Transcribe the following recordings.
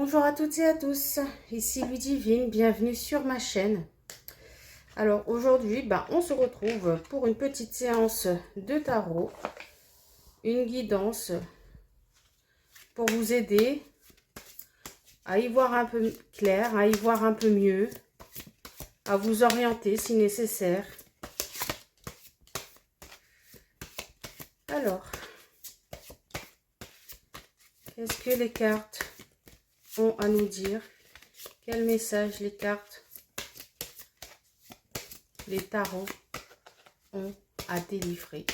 Bonjour à toutes et à tous, ici Ludivine, bienvenue sur ma chaîne. Alors aujourd'hui, on se retrouve pour une petite séance de tarot, une guidance pour vous aider à y voir un peu clair, à y voir un peu mieux, à vous orienter si nécessaire. Alors, qu'est-ce que les cartes ont à nous dire? Quel message les cartes, les tarots ont à délivrer?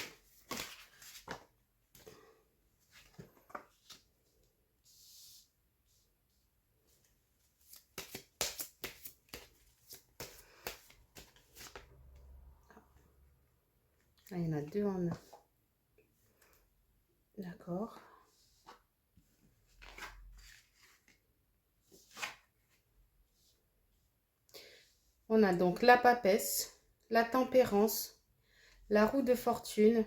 Ah, il y en a deux en un. D'accord. On a donc la papesse, la tempérance, la roue de fortune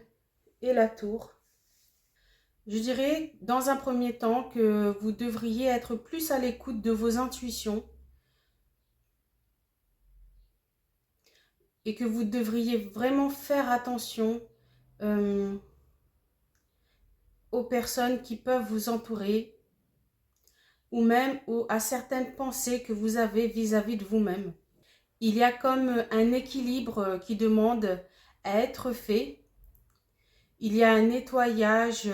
et la tour. Je dirais dans un premier temps que vous devriez être plus à l'écoute de vos intuitions et que vous devriez vraiment faire attention aux personnes qui peuvent vous entourer ou même à certaines pensées que vous avez vis-à-vis de vous-même. Il y a comme un équilibre qui demande à être fait. Il y a un nettoyage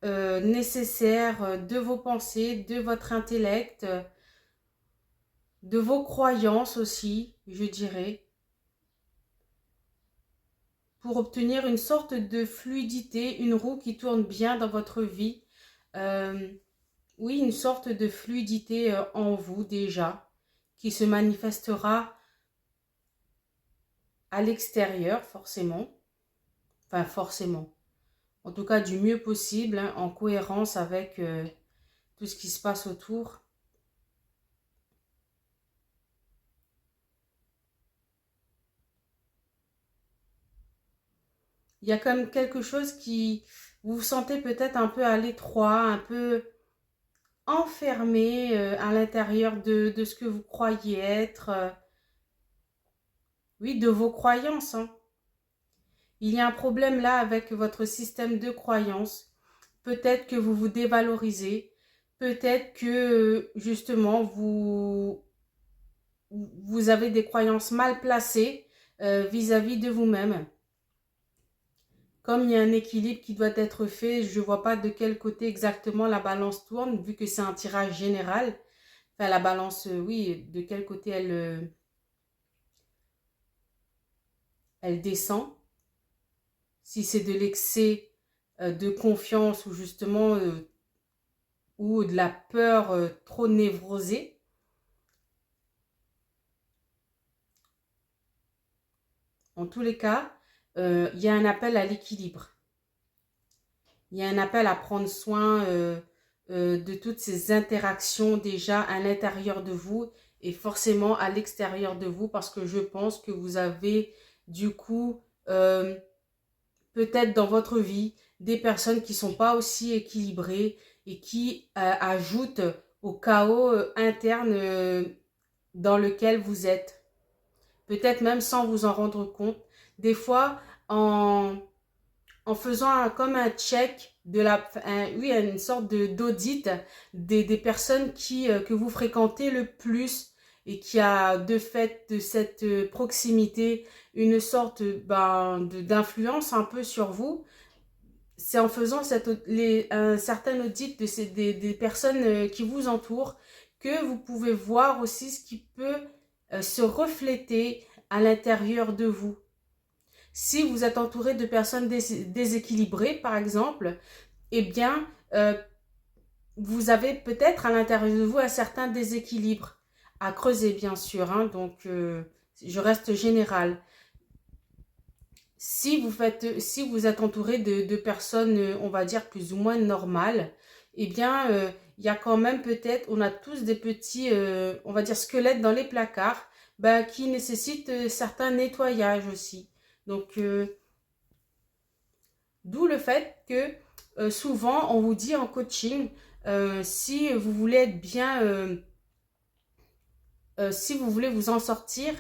nécessaire de vos pensées, de votre intellect, de vos croyances aussi, je dirais, pour obtenir une sorte de fluidité, une roue qui tourne bien dans votre vie. Oui, une sorte de fluidité en vous déjà, qui se manifestera à l'extérieur forcément, enfin forcément, en tout cas du mieux possible, hein, en cohérence avec tout ce qui se passe autour. Il y a comme quelque chose qui vous sentez peut-être un peu à l'étroit, un peu enfermé à l'intérieur de ce que vous croyez être, oui, de vos croyances, hein. Il y a un problème là avec votre système de croyances. Peut-être que vous vous dévalorisez, peut-être que justement vous avez des croyances mal placées vis-à-vis de vous-même. Comme il y a un équilibre qui doit être fait, je ne vois pas de quel côté exactement la balance tourne, vu que c'est un tirage général. Enfin, la balance, oui, de quel côté elle descend. Si c'est de l'excès de confiance ou justement ou de la peur trop névrosée. En tous les cas, il y a un appel à l'équilibre. Il y a un appel à prendre soin de toutes ces interactions déjà à l'intérieur de vous et forcément à l'extérieur de vous, parce que je pense que vous avez du coup peut-être dans votre vie des personnes qui ne sont pas aussi équilibrées et qui ajoutent au chaos interne dans lequel vous êtes. Peut-être même sans vous en rendre compte. Des fois, en faisant comme un check de oui, une sorte d'audit des personnes que vous fréquentez le plus et qui a de fait de cette proximité une sorte d'influence un peu sur vous. C'est en faisant un certain audit des personnes qui vous entourent que vous pouvez voir aussi ce qui peut se refléter à l'intérieur de vous. Si vous êtes entouré de personnes déséquilibrées, par exemple, eh bien, vous avez peut-être à l'intérieur de vous un certain déséquilibre à creuser, bien sûr, hein, donc je reste générale. Si vous êtes entouré de personnes, on va dire, plus ou moins normales, eh bien, il y a quand même peut-être, on a tous des petits, on va dire, squelettes dans les placards, qui nécessitent certains nettoyages aussi. Donc, d'où le fait que souvent, on vous dit en coaching, si vous voulez être bien, si vous voulez vous en sortir,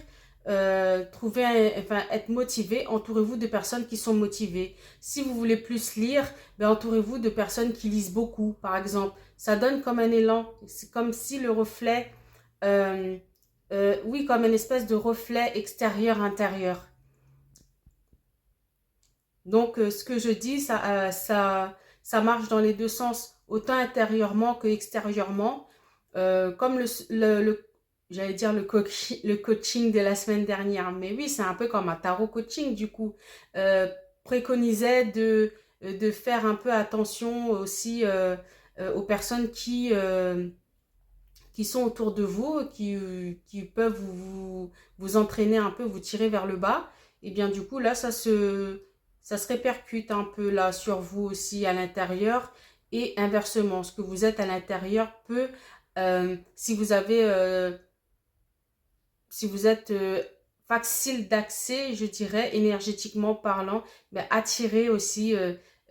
enfin, être motivé, entourez-vous de personnes qui sont motivées. Si vous voulez plus lire, ben, entourez-vous de personnes qui lisent beaucoup, par exemple. Ça donne comme un élan. C'est comme si le reflet, euh, oui, comme une espèce de reflet extérieur-intérieur. Donc, ce que je dis, ça marche dans les deux sens, autant intérieurement que extérieurement. Comme j'allais dire le coaching de la semaine dernière. Mais oui, c'est un peu comme un tarot coaching, du coup. Préconisait de faire un peu attention aussi aux personnes qui sont autour de vous, qui peuvent vous entraîner un peu, vous tirer vers le bas. Et bien du coup, là, ça se répercute un peu là sur vous aussi à l'intérieur. Et inversement, ce que vous êtes à l'intérieur peut, si vous avez, si vous êtes facile d'accès, je dirais, énergétiquement parlant, ben, attirer aussi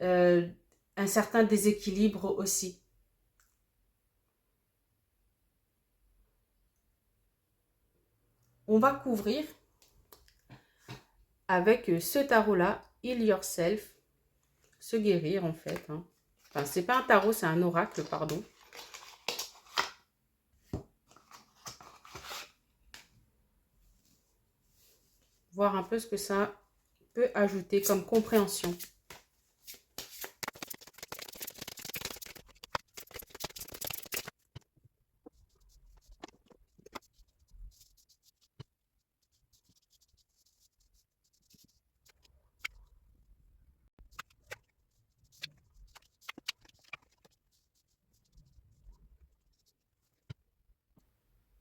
euh, un certain déséquilibre aussi. On va couvrir avec ce tarot-là, Heal Yourself, se guérir en fait. Hein. Enfin, c'est pas un tarot, c'est un oracle, pardon. Voir un peu ce que ça peut ajouter comme compréhension.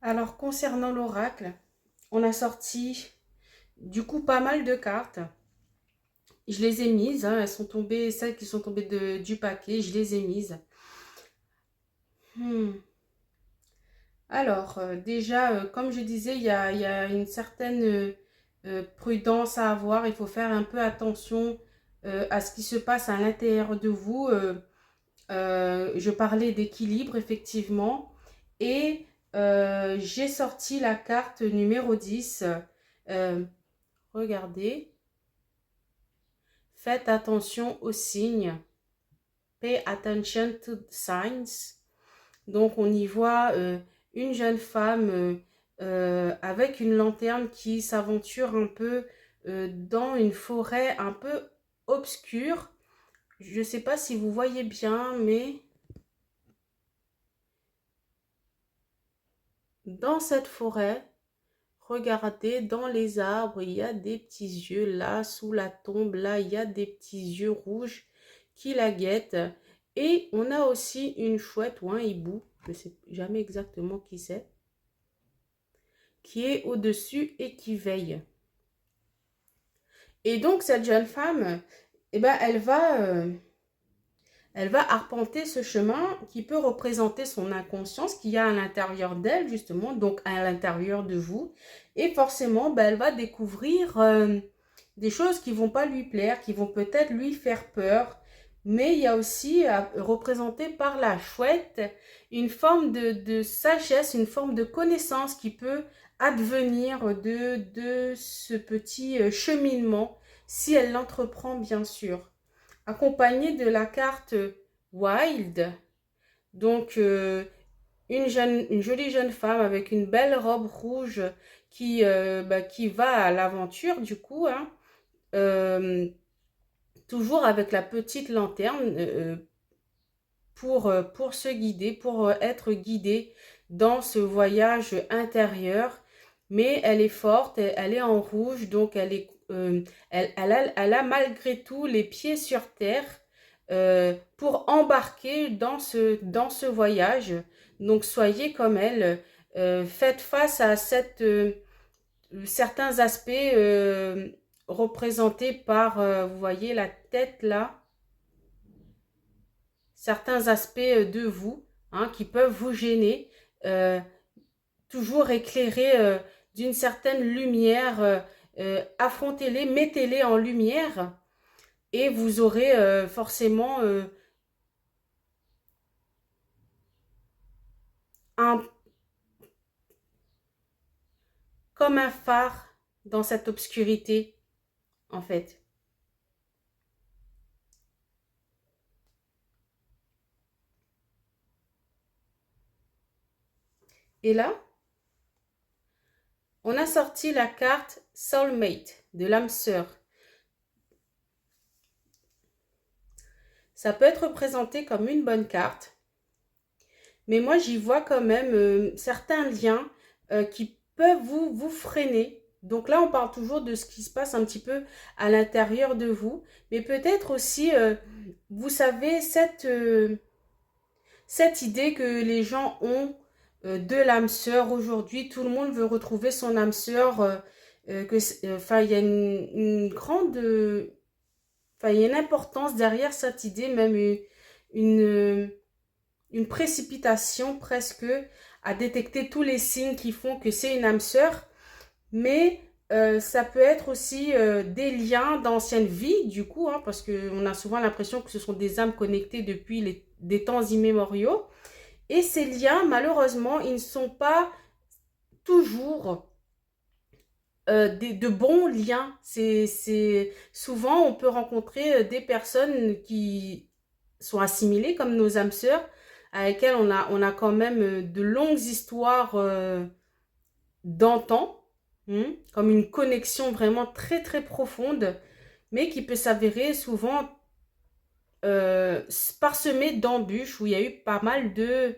Alors, concernant l'oracle, on a sorti du coup pas mal de cartes. Je les ai mises, hein, elles sont tombées, celles qui sont tombées du paquet, je les ai mises. Alors, déjà, comme je disais, il y a une certaine prudence à avoir. Il faut faire un peu attention à ce qui se passe à l'intérieur de vous. Je parlais d'équilibre, effectivement. Et j'ai sorti la carte numéro 10. Euh, regardez. Faites attention aux signes. Pay attention to the signs. Donc, on y voit une jeune femme avec une lanterne qui s'aventure un peu dans une forêt un peu obscure. Je ne sais pas si vous voyez bien, mais dans cette forêt, regardez, dans les arbres, il y a des petits yeux. Là, sous la tombe, là, il y a des petits yeux rouges qui la guettent. Et on a aussi une chouette ou un hibou, je ne sais jamais exactement qui c'est, qui est au-dessus et qui veille. Et donc, cette jeune femme, eh ben, elle va arpenter ce chemin qui peut représenter son inconscience qu'il y a à l'intérieur d'elle, justement, donc à l'intérieur de vous. Et forcément, ben, elle va découvrir des choses qui vont pas lui plaire, qui vont peut-être lui faire peur. Mais il y a aussi, représenté par la chouette, une forme de sagesse, une forme de connaissance qui peut advenir de ce petit cheminement, si elle l'entreprend bien sûr. Accompagnée de la carte Wild, donc une jolie jeune femme avec une belle robe rouge qui va à l'aventure du coup, hein, toujours avec la petite lanterne pour se guider, pour être guidée dans ce voyage intérieur. Mais elle est forte, elle est en rouge, donc elle a malgré tout les pieds sur terre pour embarquer dans ce voyage. Donc soyez comme elle, faites face à certains aspects représentés par, vous voyez la tête là, certains aspects de vous hein, qui peuvent vous gêner, euh, toujours éclairés d'une certaine lumière, affrontez-les, mettez-les en lumière et vous aurez forcément un, comme un phare dans cette obscurité, en fait. Et là, on a sorti la carte Soulmate de l'âme sœur. Ça peut être représenté comme une bonne carte, mais moi j'y vois quand même certains liens qui peuvent vous freiner. Donc là, on parle toujours de ce qui se passe un petit peu à l'intérieur de vous, mais peut-être aussi, vous savez, cette idée que les gens ont de l'âme sœur aujourd'hui. Tout le monde veut retrouver son âme sœur. Enfin, il y a une grande, enfin, il y a une importance derrière cette idée, même une, une précipitation presque à détecter tous les signes qui font que c'est une âme sœur. Mais ça peut être aussi des liens d'anciennes vies, du coup, hein, parce qu'on a souvent l'impression que ce sont des âmes connectées depuis des temps immémoriaux. Et ces liens, malheureusement, ils ne sont pas toujours de bons liens. Souvent, on peut rencontrer des personnes qui sont assimilées comme nos âmes sœurs, avec lesquelles on a quand même de longues histoires d'antan, comme une connexion vraiment très très profonde, mais qui peut s'avérer souvent parsemée d'embûches où il y a eu pas mal de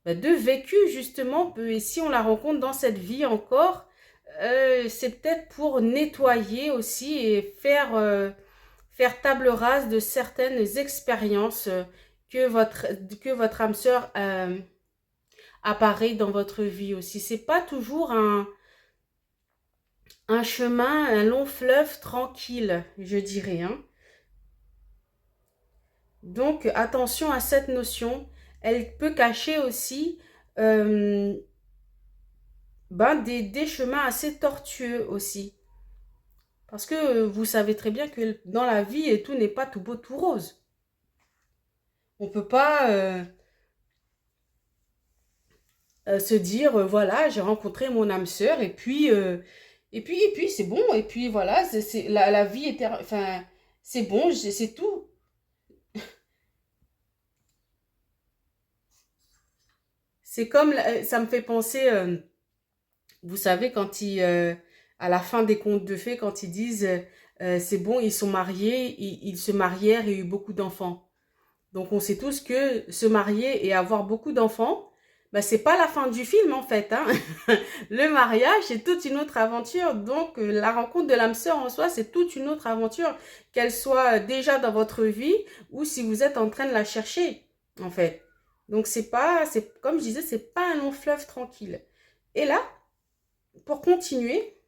vécu justement. Et si on la rencontre dans cette vie encore, c'est peut-être pour nettoyer aussi et faire table rase de certaines expériences que votre âme sœur apparaît dans votre vie aussi. C'est pas toujours un chemin, un long fleuve tranquille, je dirais, hein. Donc attention à cette notion. Elle peut cacher aussi des chemins assez tortueux aussi. Parce que vous savez très bien que dans la vie, et tout n'est pas tout beau, tout rose. On ne peut pas se dire, voilà, j'ai rencontré mon âme sœur, et puis c'est bon, et puis voilà, la vie était, enfin, c'est bon, c'est tout. C'est comme, ça me fait penser, vous savez, à la fin des contes de fées, quand ils disent, c'est bon, ils sont mariés, ils se marièrent et eu beaucoup d'enfants. Donc on sait tous que se marier et avoir beaucoup d'enfants, bah, c'est pas la fin du film en fait, hein. Le mariage, c'est toute une autre aventure. Donc la rencontre de l'âme sœur en soi, c'est toute une autre aventure, qu'elle soit déjà dans votre vie ou si vous êtes en train de la chercher, en fait. Donc c'est comme je disais, c'est pas un long fleuve tranquille. Et là, pour continuer,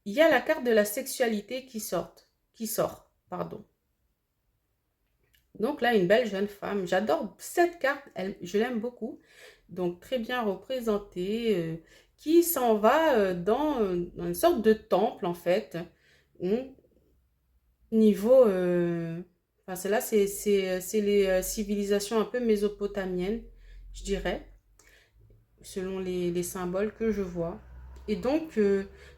il y a la carte de la sexualité qui sort, pardon. Donc là, une belle jeune femme. J'adore cette carte, je l'aime beaucoup. Donc très bien représentée, qui s'en va dans une sorte de temple en fait. Hum, Niveau, enfin celle-là, c'est les civilisations un peu mésopotamiennes, je dirais, selon les symboles que je vois. Et donc,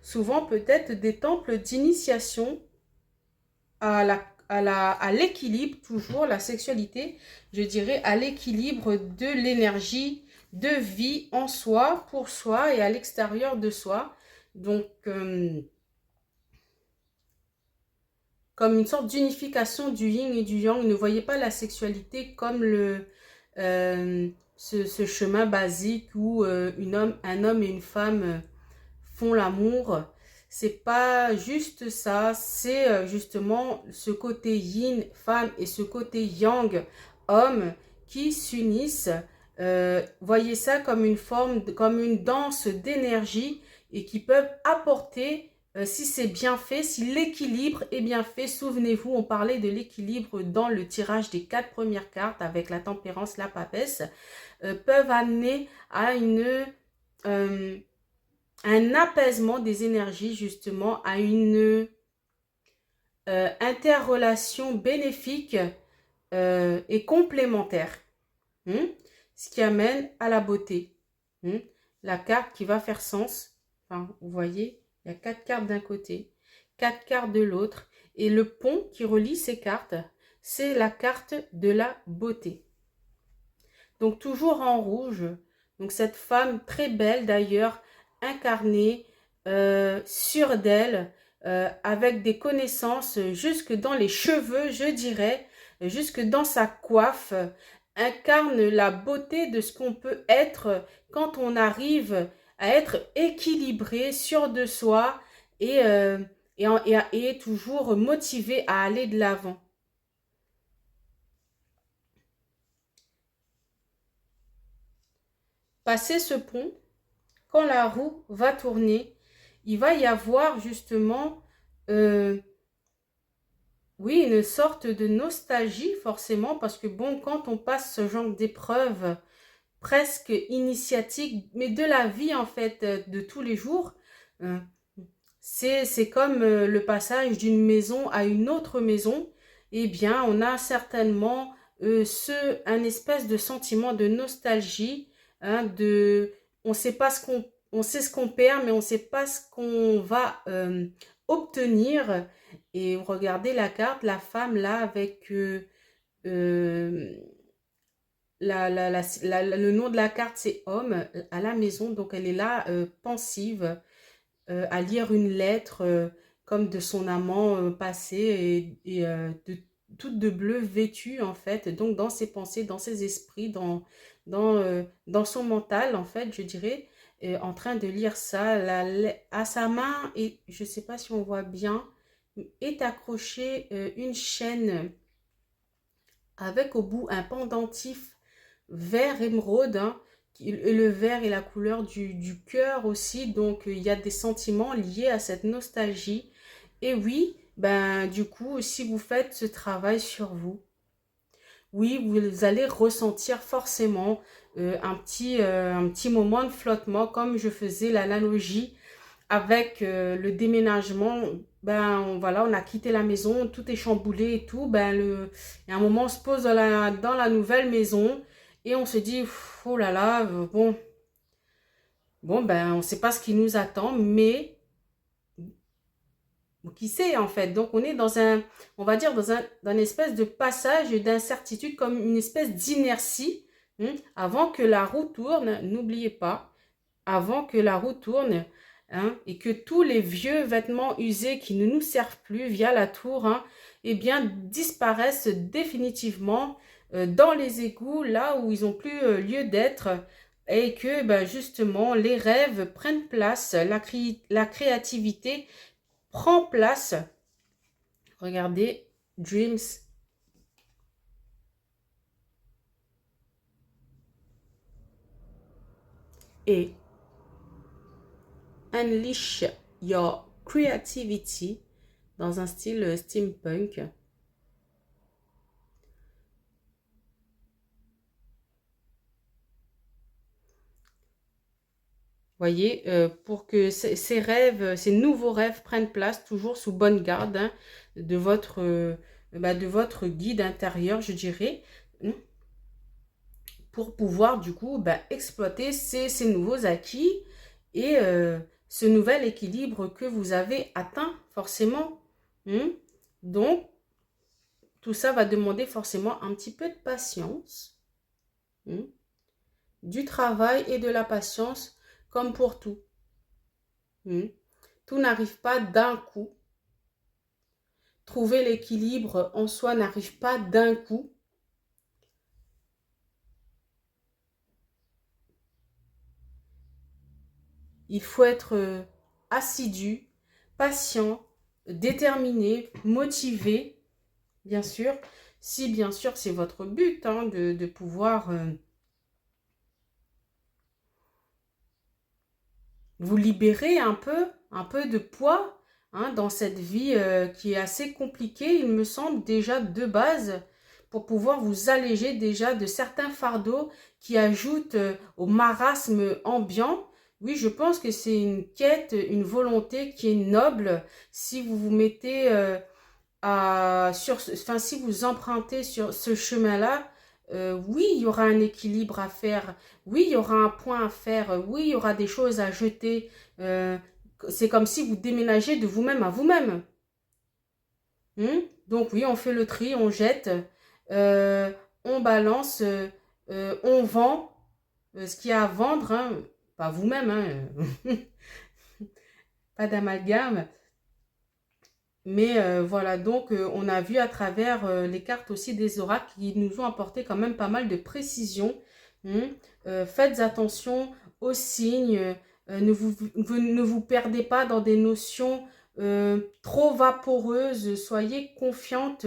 souvent peut-être des temples d'initiation à l'équilibre, toujours la sexualité, je dirais à l'équilibre de l'énergie de vie en soi, pour soi et à l'extérieur de soi. Donc, comme une sorte d'unification du yin et du yang. Ne voyez pas la sexualité comme ce chemin basique où un homme et une femme font l'amour. C'est pas juste ça, c'est justement ce côté yin, femme, et ce côté yang, homme, qui s'unissent. Voyez ça comme une forme, comme une danse d'énergie et qui peuvent apporter, si c'est bien fait, si l'équilibre est bien fait. Souvenez-vous, on parlait de l'équilibre dans le tirage des 4 premières cartes avec la tempérance, la papesse, peuvent amener à un apaisement des énergies, justement, à une interrelation bénéfique et complémentaire. ce qui amène à la beauté. La carte qui va faire sens. Enfin, vous voyez, il y a 4 cartes d'un côté, 4 cartes de l'autre. Et le pont qui relie ces cartes, c'est la carte de la beauté. Donc toujours en rouge. Donc cette femme très belle d'ailleurs, incarnée, sûre d'elle, avec des connaissances jusque dans les cheveux, je dirais, jusque dans sa coiffe, incarne la beauté de ce qu'on peut être quand on arrive à être équilibré, sûr de soi et toujours motivé à aller de l'avant. Passer ce pont, quand la roue va tourner, il va y avoir justement, oui, une sorte de nostalgie forcément, parce que bon, quand on passe ce genre d'épreuve presque initiatique, mais de la vie en fait, de tous les jours, c'est comme le passage d'une maison à une autre maison. Eh bien, on a certainement un espèce de sentiment de nostalgie, hein, on sait pas on sait ce qu'on perd, mais on sait pas ce qu'on va obtenir. Et regardez la carte, la femme là avec euh, le nom de la carte, c'est homme à la maison, donc elle est là pensive à lire une lettre comme de son amant passé toute de bleu vêtue en fait, donc dans ses pensées, dans ses esprits, dans son mental en fait, je dirais, en train de lire ça, à sa main, et je sais pas si on voit bien, est accrochée une chaîne avec au bout un pendentif vert émeraude, hein, et le vert est la couleur du cœur aussi, donc il y a des sentiments liés à cette nostalgie. Et oui, ben du coup, si vous faites ce travail sur vous, oui, vous allez ressentir forcément un petit moment de flottement, comme je faisais l'analogie avec le déménagement. Ben voilà, on a quitté la maison, tout est chamboulé et tout. Ben il y a un moment, on se pose dans la nouvelle maison et on se dit, oh là là, bon ben on ne sait pas ce qui nous attend, mais qui sait en fait. Donc on est on va dire dans un espèce de passage d'incertitude, comme une espèce d'inertie, avant que la roue tourne. N'oubliez pas, avant que la roue tourne, hein, et que tous les vieux vêtements usés qui ne nous servent plus via la tour, hein, eh bien, disparaissent définitivement dans les égouts, là où ils n'ont plus lieu d'être, et que ben, justement les rêves prennent place, la créativité prend place. Regardez, Dreams. Et Unleash Your Creativity dans un style steampunk. Voyez, pour que ces rêves, ces nouveaux rêves prennent place toujours sous bonne garde, hein, de votre guide intérieur, je dirais, pour pouvoir du coup exploiter ces nouveaux acquis et ce nouvel équilibre que vous avez atteint forcément. Donc, tout ça va demander forcément un petit peu de patience, du travail et de la patience, comme pour tout. Tout n'arrive pas d'un coup. Trouver l'équilibre en soi n'arrive pas d'un coup. Il faut être assidu, patient, déterminé, motivé, bien sûr. Si bien sûr c'est votre but, hein, de pouvoir vous libérer un peu de poids, hein, dans cette vie qui est assez compliquée, il me semble, déjà de base, pour pouvoir vous alléger déjà de certains fardeaux qui ajoutent au marasme ambiant. Oui, je pense que c'est une quête, une volonté qui est noble si vous vous mettez si vous empruntez sur ce chemin-là. oui, il y aura un équilibre à faire. Oui, il y aura un point à faire. Oui, il y aura des choses à jeter. C'est comme si vous déménagez de vous-même à vous-même. Donc oui, on fait le tri, on jette, euh, on balance, on vend ce qu'il y a à vendre. Hein. Pas vous-même, hein. Pas d'amalgame. Mais voilà, donc on a vu à travers les cartes aussi des oracles qui nous ont apporté quand même pas mal de précision. Faites attention aux signes, ne vous perdez pas dans des notions trop vaporeuses, soyez confiante,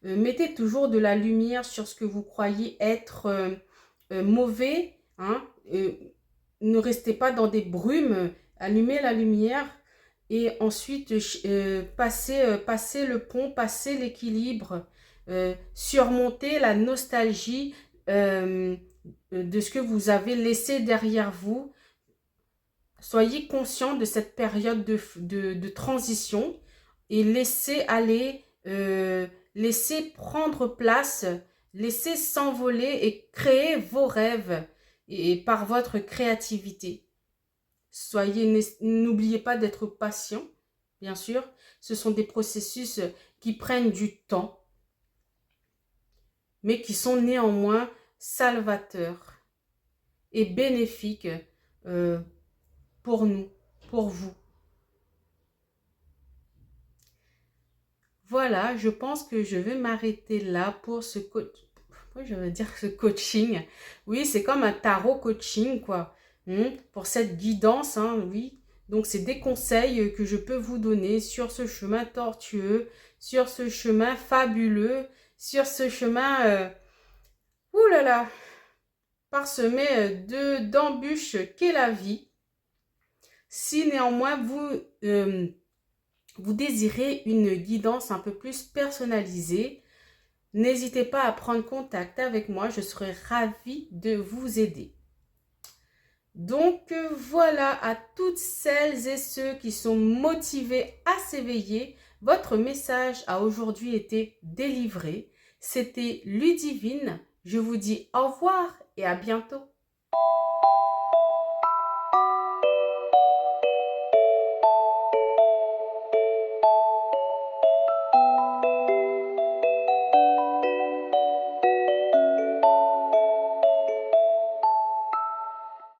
mettez toujours de la lumière sur ce que vous croyez être mauvais, hein, ne restez pas dans des brumes, allumez la lumière et ensuite passer le pont, passer l'équilibre, surmonter la nostalgie de ce que vous avez laissé derrière vous. Soyez conscient de cette période de transition et laissez aller, laissez prendre place, laissez s'envoler et créer vos rêves et par votre créativité. N'oubliez pas d'être patient, bien sûr. Ce sont des processus qui prennent du temps, mais qui sont néanmoins salvateurs et bénéfiques pour nous, pour vous. Voilà, je pense que je vais m'arrêter là pour ce ce coaching. Oui, c'est comme un tarot coaching, quoi. Pour cette guidance, hein, oui. Donc, c'est des conseils que je peux vous donner sur ce chemin tortueux, sur ce chemin fabuleux, sur ce chemin, ouh là là, parsemé d'embûches qu'est la vie. Si néanmoins vous désirez une guidance un peu plus personnalisée, n'hésitez pas à prendre contact avec moi, je serai ravie de vous aider. Donc voilà, à toutes celles et ceux qui sont motivés à s'éveiller, votre message a aujourd'hui été délivré. C'était Ludivine, je vous dis au revoir et à bientôt.